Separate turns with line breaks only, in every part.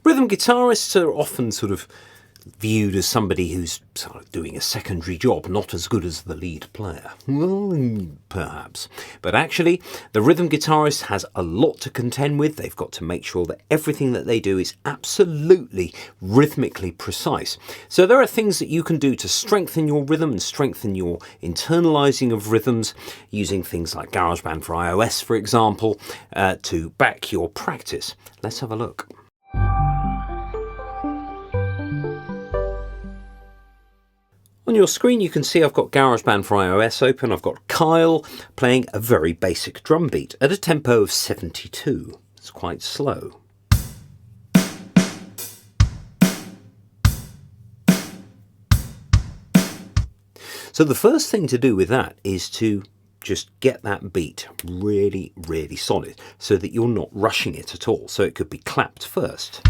Rhythm guitarists are often sort of viewed as somebody who's sort of doing a secondary job, not as good as the lead player. Well, perhaps. But actually, the rhythm guitarist has a lot to contend with. They've got to make sure that everything that they do is absolutely rhythmically precise. So there are things that you can do to strengthen your rhythm and strengthen your internalizing of rhythms, using things like GarageBand for iOS, for example, to back your practice. Let's have a look. On your screen you can see I've got GarageBand for iOS open. I've got Kyle playing a very basic drum beat at a tempo of 72. It's quite slow. So the first thing to do with that is to just get that beat really, really solid so that you're not rushing it at all. So it could be clapped first.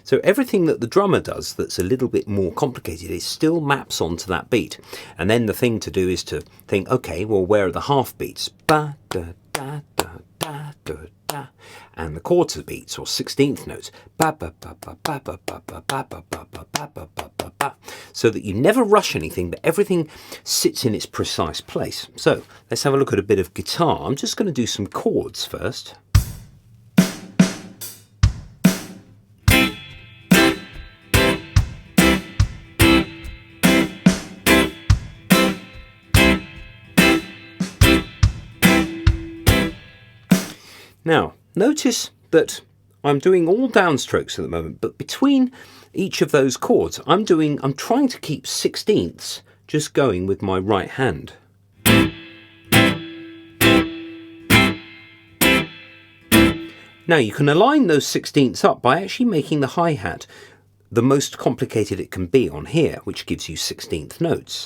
So everything that the drummer does that's a little bit more complicated, it still maps onto that beat. And then the thing to do is to think, okay, well, where are the half beats? Ba, da, da, da, da, da, da. And the quarter beats or 16th notes. Ba, ba, ba, ba, ba, ba, ba, ba, ba, ba, ba, ba, ba, ba, ba, ba. So that you never rush anything, but everything sits in its precise place. So let's have a look at a bit of guitar. I'm just going to do some chords first. Now, notice that I'm doing all downstrokes at the moment, but between each of those chords, I'm trying to keep 16ths just going with my right hand. Now, you can align those 16ths up by actually making the hi-hat the most complicated it can be on here, which gives you 16th notes.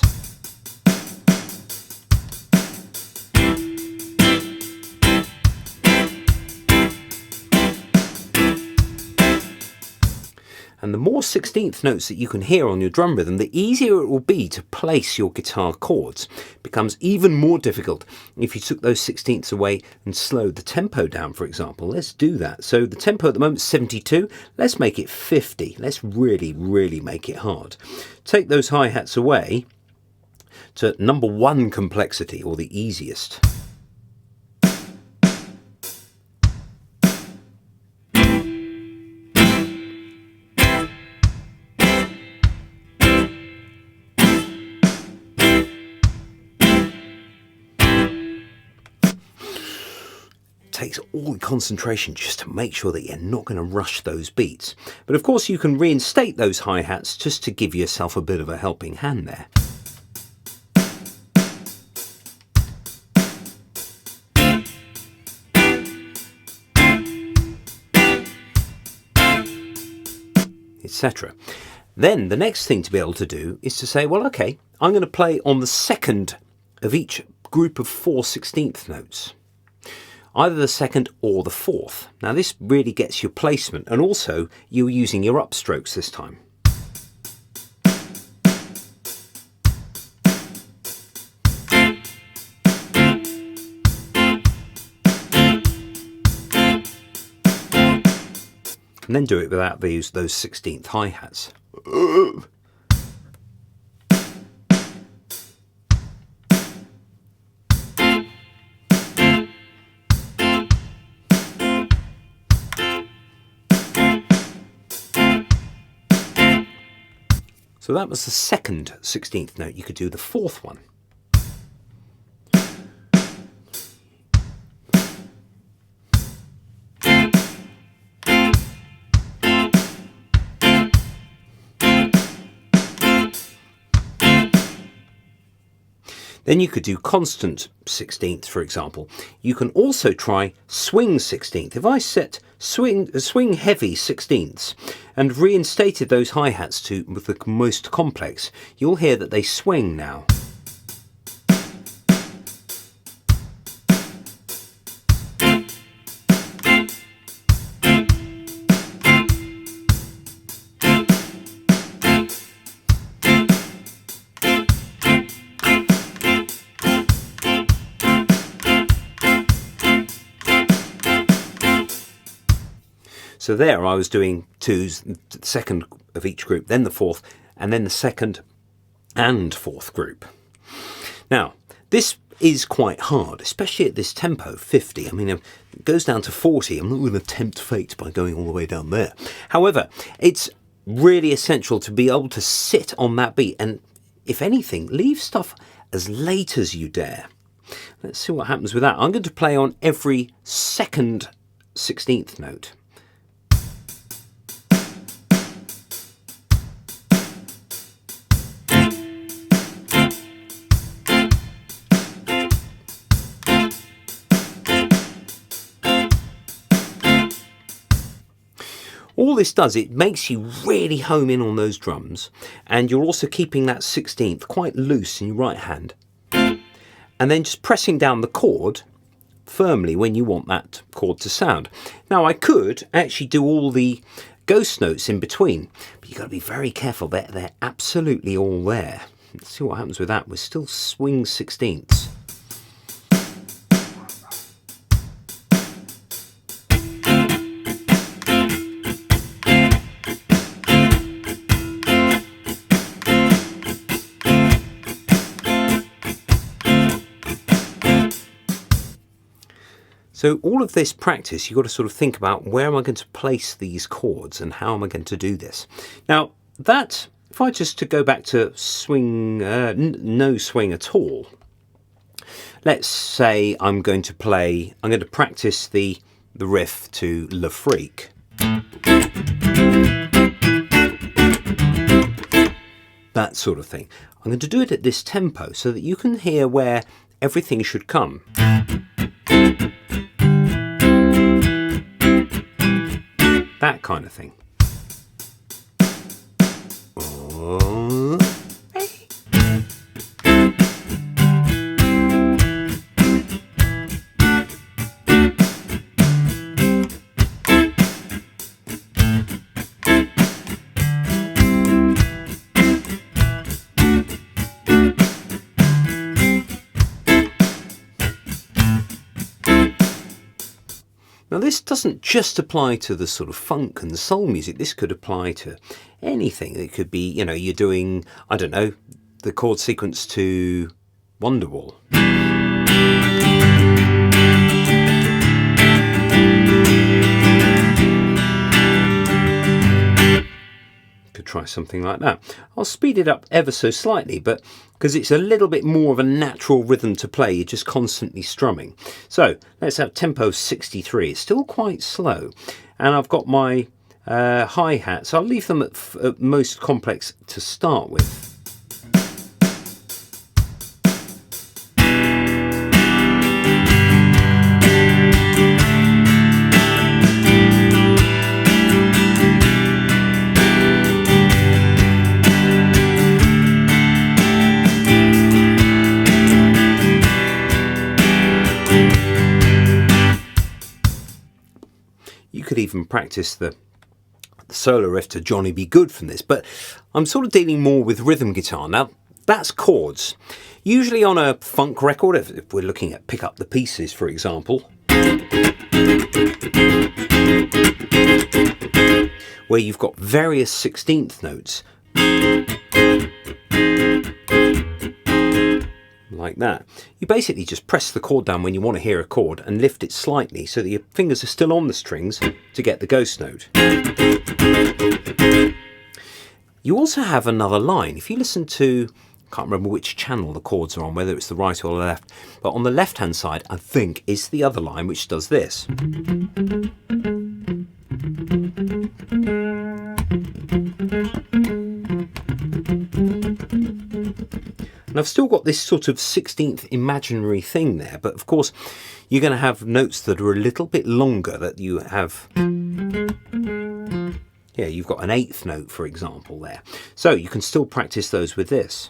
And the more 16th notes that you can hear on your drum rhythm, the easier it will be to place your guitar chords. It becomes even more difficult if you took those 16ths away and slowed the tempo down, for example. Let's do that. So the tempo at the moment is 72. Let's make it 50. Let's really, really make it hard. Take those hi-hats away to number 1 complexity, or the easiest. Takes all the concentration just to make sure that you're not going to rush those beats. But of course you can reinstate those hi-hats just to give yourself a bit of a helping hand there. Etc. Then the next thing to be able to do is to say, well, okay, I'm going to play on the second of each group of 4 16th notes. Either the second or the fourth. Now this really gets your placement, and also you're using your upstrokes this time. And then do it without those 16th hi-hats. So that was the second 16th note. You could do the fourth one. Then you could do constant 16th, for example. You can also try swing 16th. If I set swing heavy 16ths and reinstated those hi-hats to the most complex, you'll hear that they swing now. So there I was doing twos, the second of each group, then the fourth, and then the second and fourth group. Now, this is quite hard, especially at this tempo, 50. I mean, it goes down to 40. I'm not going to tempt fate by going all the way down there. However, it's really essential to be able to sit on that beat and, if anything, leave stuff as late as you dare. Let's see what happens with that. I'm going to play on every second 16th note. All this does, it makes you really home in on those drums, and you're also keeping that 16th quite loose in your right hand, and then just pressing down the chord firmly when you want that chord to sound. Now, I could actually do all the ghost notes in between, but you've got to be very careful. They're absolutely all there. Let's see what happens with that. We're still swing 16ths. So all of this practice, you've got to sort of think about, where am I going to place these chords and how am I going to do this? Now, that, if I just to go back to swing, no swing at all, let's say I'm going to practice the riff to Le Freak. That sort of thing. I'm going to do it at this tempo so that you can hear where everything should come. That kind of thing. Now, this doesn't just apply to the sort of funk and soul music. This could apply to anything. It could be, you know, you're doing, I don't know, the chord sequence to Wonderwall. Could try something like that. I'll speed it up ever so slightly, but because it's a little bit more of a natural rhythm to play, you're just constantly strumming. So let's have tempo 63. It's still quite slow, and I've got my hi-hats. I'll leave them at most complex to start with. You could even practice the solo riff to Johnny Be Good from this, but I'm sort of dealing more with rhythm guitar. Now, that's chords. Usually on a funk record, if we're looking at Pick Up the Pieces, for example, where you've got various 16th notes, like that. You basically just press the chord down when you want to hear a chord and lift it slightly so that your fingers are still on the strings to get the ghost note. You also have another line. If you listen to, I can't remember which channel the chords are on, whether it's the right or the left, but on the left hand side, I think, is the other line which does this. And I've still got this sort of 16th imaginary thing there, but of course you're going to have notes that are a little bit longer, that you have, yeah, you've got an 8th note, for example, there. So you can still practice those with this.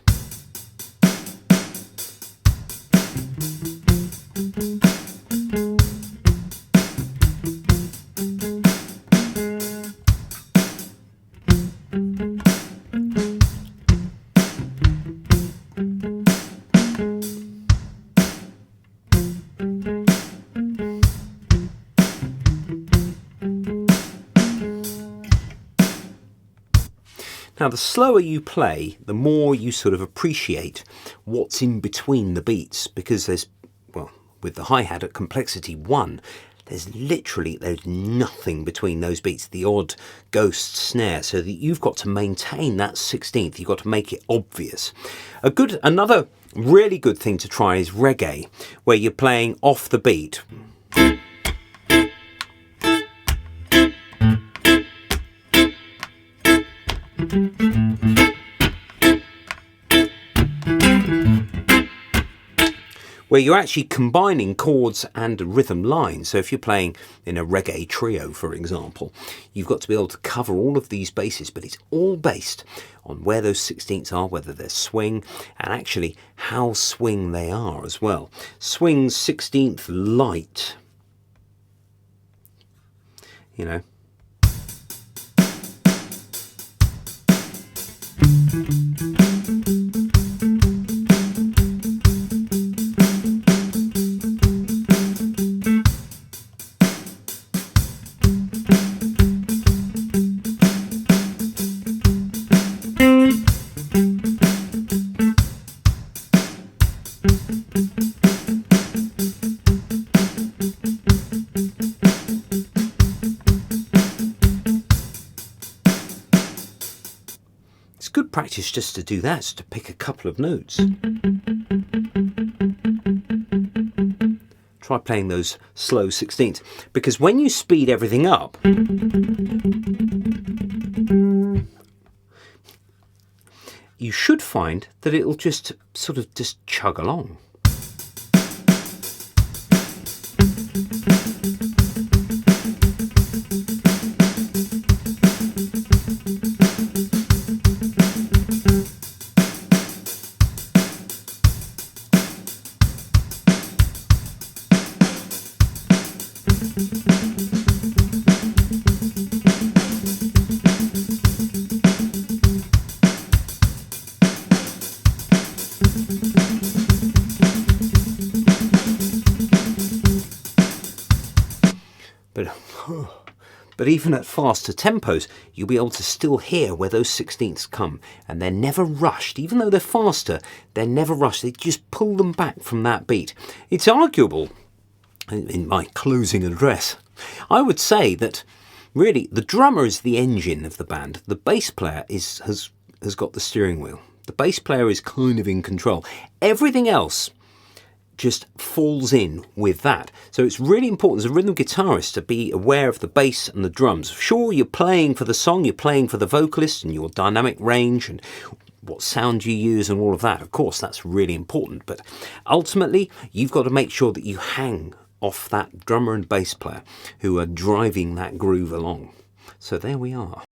Now, the slower you play, the more you sort of appreciate what's in between the beats, because there's, well, with the hi-hat at complexity 1, there's nothing between those beats, the odd ghost snare, so that you've got to maintain that 16th. You've got to make it obvious. Another really good thing to try is reggae, where you're playing off the beat. Where you're actually combining chords and rhythm lines. So if you're playing in a reggae trio, for example, you've got to be able to cover all of these bases, but it's all based on where those 16ths are, whether they're swing, and actually how swing they are as well. Swing's 16th light, you know. It's good practice just to do that, to pick a couple of notes. Try playing those slow 16ths, because when you speed everything up, you should find that it'll just sort of just chug along. But even at faster tempos, you'll be able to still hear where those 16ths come, and they're never rushed. Even though they're faster, they're never rushed. They just pull them back from that beat. It's arguable, in my closing address, I would say that really the drummer is the engine of the band. The bass player has got the steering wheel. The bass player is kind of in control. Everything else just falls in with that. So it's really important as a rhythm guitarist to be aware of the bass and the drums. Sure, you're playing for the song, you're playing for the vocalist and your dynamic range and what sound you use and all of that. Of course, that's really important. But ultimately, you've got to make sure that you hang off that drummer and bass player who are driving that groove along. So there we are.